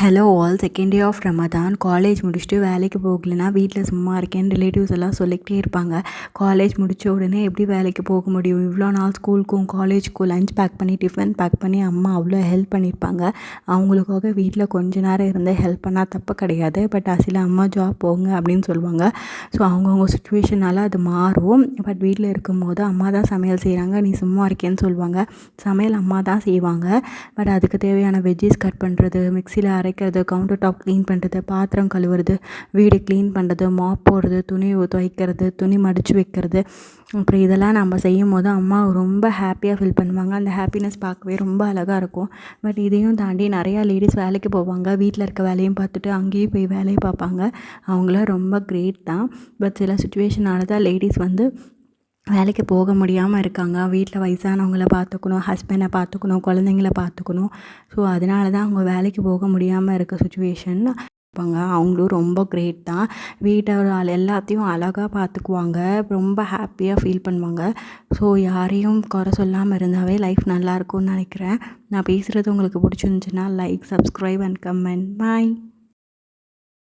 Hello all, second day of Ramadan. College முடிச்சுட்டு வேலைக்கு போகலைன்னா வீட்டில் சும்மா இருக்கேன் ரிலேட்டிவ்ஸ் எல்லாம் சொல்லிக்கிட்டே இருப்பாங்க. காலேஜ் முடித்த உடனே எப்படி வேலைக்கு போக முடியும்? இவ்வளோ நாள் ஸ்கூலுக்கும் காலேஜுக்கும் லஞ்ச் பேக் பண்ணி டிஃபன் பேக் பண்ணி அம்மா அவ்வளோ ஹெல்ப் பண்ணியிருப்பாங்க. அவங்களுக்காக வீட்டில் கொஞ்ச நேரம் இருந்து ஹெல்ப் பண்ணால் தப்பு கிடையாது. பட் சில அம்மா ஜாப் போங்க அப்படின்னு சொல்லுவாங்க. ஸோ அவங்கவுங்க சுச்சுவேஷனால் அது மாறும். பட் வீட்டில் இருக்கும்போது அம்மா தான் சமையல் செய்கிறாங்க, நீ சும்மா இருக்கேன்னு சொல்லுவாங்க. சமையல் அம்மா தான் செய்வாங்க. பட் அதுக்கு தேவையான வெஜ்ஜீஸ் கட் பண்ணுறது, மிக்சியில் அரைக்கிறது, கவுண்டர் டாப் க்ளீன் பண்ணுறது, பாத்திரம் கழுவுறது, வீடு க்ளீன் பண்ணுறது, மாப் போடுறது, துணி துவைக்கிறது, துணி மடித்து வைக்கிறது, அப்புறம் இதெல்லாம் நம்ம செய்யும் போது அம்மா ரொம்ப ஹாப்பியாக ஃபீல் பண்ணுவாங்க. அந்த ஹாப்பினஸ் பார்க்கவே ரொம்ப அழகாக இருக்கும். பட் இதையும் தாண்டி நிறையா லேடிஸ் வேலைக்கு போவாங்க. வீட்டில் இருக்க வேலையும் பார்த்துட்டு அங்கேயும் போய் வேலையை பார்ப்பாங்க. அவங்களாம் ரொம்ப கிரேட் தான். பட் சில சுச்சுவேஷனால தான் லேடிஸ் வேலைக்கு போக முடியாமல் இருக்காங்க. வீட்டில் வயசானவங்கள பார்த்துக்கணும், ஹஸ்பண்டை பார்த்துக்கணும், குழந்தைங்கள பார்த்துக்கணும். ஸோ அதனால தான் அவங்க வேலைக்கு போக முடியாமல் இருக்க சுச்சுவேஷன் இருப்பாங்க. அவங்களும் ரொம்ப கிரேட் தான். வீட்டோட எல்லாத்தையும் அழகாக பார்த்துக்குவாங்க. ரொம்ப ஹாப்பியாக ஃபீல் பண்ணுவாங்க. ஸோ யாரையும் குறை சொல்லாமல் இருந்தாவே லைஃப் நல்லாயிருக்கும்னு நினைக்கிறேன். நான் பேசுகிறது உங்களுக்கு பிடிச்சிருந்துச்சுன்னா like, subscribe and comment. Bye.